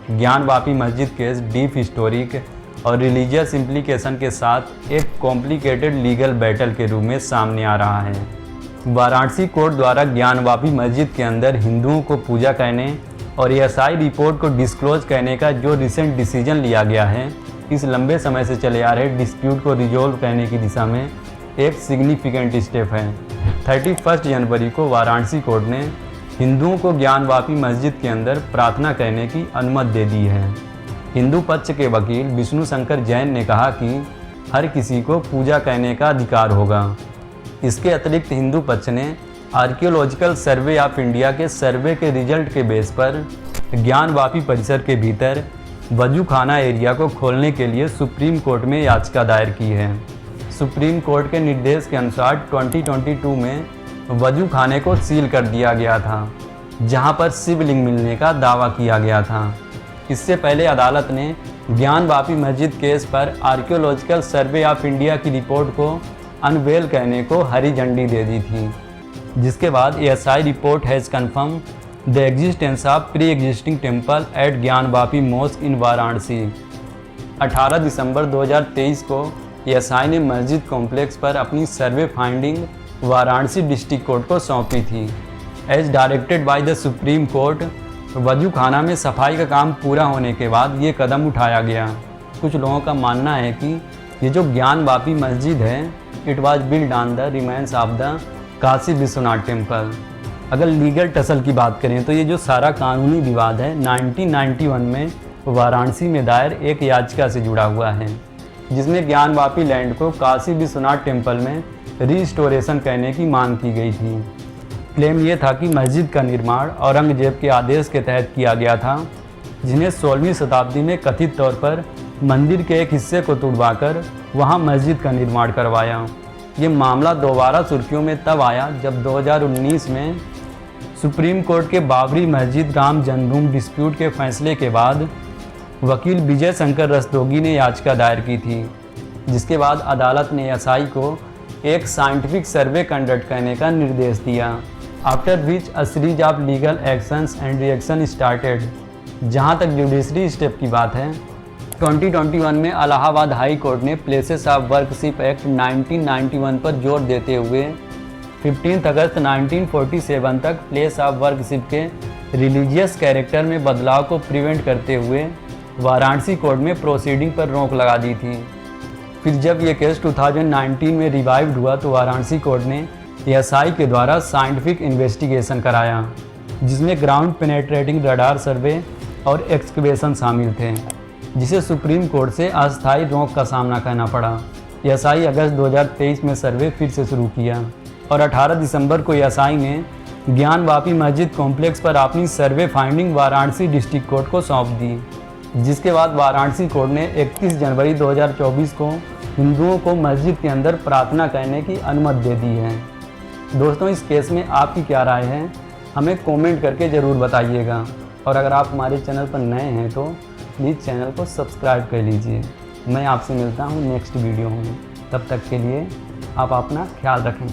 Gyanvapi Masjid case deep historic और religious implication के साथ एक कॉम्प्लिकेटेड लीगल बैटल के रूप में सामने आ रहा है। वाराणसी कोर्ट द्वारा ज्ञानवापी मस्जिद के अंदर हिंदुओं को पूजा करने और एएसआई रिपोर्ट को डिस्क्लोज करने का जो रिसेंट डिसीजन लिया गया है, इस लंबे समय से चले आ रहे डिस्प्यूट को रिजोल्व करने की दिशा में एक सिग्निफिकेंट स्टेप है। 31 जनवरी को वाराणसी कोर्ट ने हिंदुओं को ज्ञानवापी मस्जिद के अंदर प्रार्थना करने की अनुमति दे दी है। हिंदू पक्ष के वकील विष्णु शंकर जैन ने कहा कि हर किसी को पूजा करने का अधिकार होगा। इसके अतिरिक्त हिंदू पक्ष ने आर्कियोलॉजिकल सर्वे ऑफ इंडिया के सर्वे के रिजल्ट के बेस पर ज्ञानवापी परिसर के भीतर वजू खाना एरिया को खोलने के लिए सुप्रीम कोर्ट में याचिका दायर की है। सुप्रीम कोर्ट के निर्देश के अनुसार 2022 में वजू खाने को सील कर दिया गया था, जहां पर शिवलिंग मिलने का दावा किया गया था। इससे पहले अदालत ने ज्ञानवापी मस्जिद केस पर आर्कियोलॉजिकल सर्वे ऑफ इंडिया की रिपोर्ट को अनवेल करने को हरी झंडी दे दी थी, जिसके बाद ASI report has confirm the existence of pre existing temple at Gyanvapi mosque in Varanasi. 18 दिसंबर 2023 को एएसआई ने मस्जिद कॉम्प्लेक्स पर अपनी survey finding Varanasi district court को सौंपी थी। As directed by the supreme court, वजू खाना में सफाई का काम पूरा होने के बाद ये कदम उठाया गया। कुछ लोगों का मानना है कि ये जो ज्ञानवापी मस्जिद है, it was build on the remains of the Kashi Vishwanath temple. अगर लीगल टसल की बात करें तो ये जो सारा कानूनी विवाद है 1991 में वाराणसी में दायर एक याचिका से जुड़ा हुआ है, जिसमें ज्ञानवापी लैंड को काशी विश्वनाथ टेम्पल में रिस्टोरेशन करने की मांग की गई थी। क्लेम ये था कि मस्जिद का निर्माण औरंगजेब के आदेश के तहत किया गया था, जिन्हें 16वीं शताब्दी में कथित तौर पर मंदिर के एक हिस्से को तुड़वाकर वहां मस्जिद का निर्माण करवाया। ये मामला दोबारा सुर्खियों में तब आया जब 2019 में सुप्रीम कोर्ट के बाबरी मस्जिद राम जन्मभूमि डिस्प्यूट के फैसले के बाद वकील विजय शंकर रस्तोगी ने याचिका दायर की थी, जिसके बाद अदालत ने एएसआई को एक साइंटिफिक सर्वे कंडक्ट करने का निर्देश दिया। After which a series of legal actions and reaction started. जहां तक जुडिशरी स्टेप की बात है, 2021 में इलाहाबाद हाई कोर्ट ने प्लेसेस ऑफ वर्कशिप एक्ट 1991 पर जोर देते हुए 15 अगस्त 1947 तक प्लेस ऑफ वर्कशिप के रिलीजियस कैरेक्टर में बदलाव को प्रिवेंट करते हुए वाराणसी कोर्ट में प्रोसीडिंग पर रोक लगा दी थी। फिर जब ये केस 2019 में रिवाइव्ड हुआ तो वाराणसी कोर्ट ने एएसआई के द्वारा साइंटिफिक इन्वेस्टिगेशन कराया, जिसमें ग्राउंड पेनेट्रेटिंग रडार सर्वे और एक्सकवेशन शामिल थे, जिसे सुप्रीम कोर्ट से अस्थायी रोक का सामना करना पड़ा। एएसआई अगस्त 2023 में सर्वे फिर से शुरू किया और 18 दिसंबर को एएसआई ने ज्ञानवापी मस्जिद कॉम्प्लेक्स पर अपनी survey finding Varanasi district court को सौंप दी, जिसके बाद वाराणसी कोर्ट ने 31 जनवरी 2024 को हिंदुओं को मस्जिद के अंदर प्रार्थना करने की अनुमति दे दी है। दोस्तों, इस केस में आपकी क्या राय है, हमें कमेंट करके ज़रूर बताइएगा। और अगर आप हमारे चैनल पर नए हैं तो प्लीज़ चैनल को सब्सक्राइब कर लीजिए। मैं आपसे मिलता हूँ नेक्स्ट वीडियो में। तब तक के लिए आप अपना ख्याल रखें।